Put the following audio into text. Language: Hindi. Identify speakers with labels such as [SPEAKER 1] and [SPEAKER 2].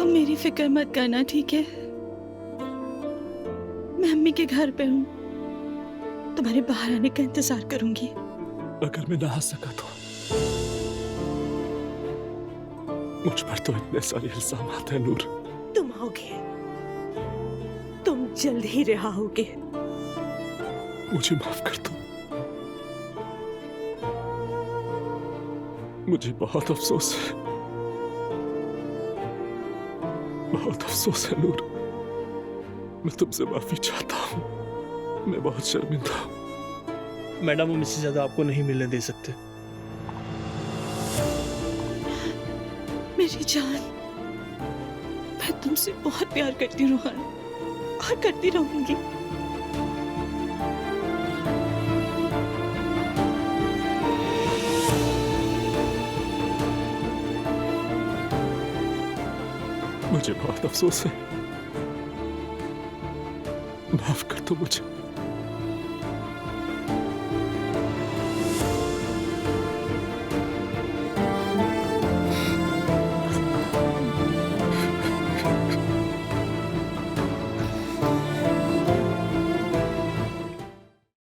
[SPEAKER 1] तुम मेरी फिक्र मत करना, ठीक है? मैं अम्मी के घर पे हूँ, तुम्हारे बाहर आने का इंतजार करूंगी।
[SPEAKER 2] अगर मैं ना आ सका तो मुझ पर तो इतने सारे इल्जामात हैं नूर।
[SPEAKER 3] तुम आओगे, तुम जल्द ही रिहा होगे।
[SPEAKER 2] मुझे माफ कर दो। मुझे बहुत अफसोस है, बहुत अफसोस है नूर। मैं तुमसे माफी चाहता हूँ, मैं बहुत शर्मिंदा हूँ।
[SPEAKER 4] मैडम, हम इससे ज्यादा आपको नहीं मिलने दे सकते।
[SPEAKER 1] मेरी जान, मैं तुमसे बहुत प्यार करती हूँ रोहान, और करती रहूंगी।
[SPEAKER 2] मुझे बहुत अफसोस है, माफ कर दो मुझे।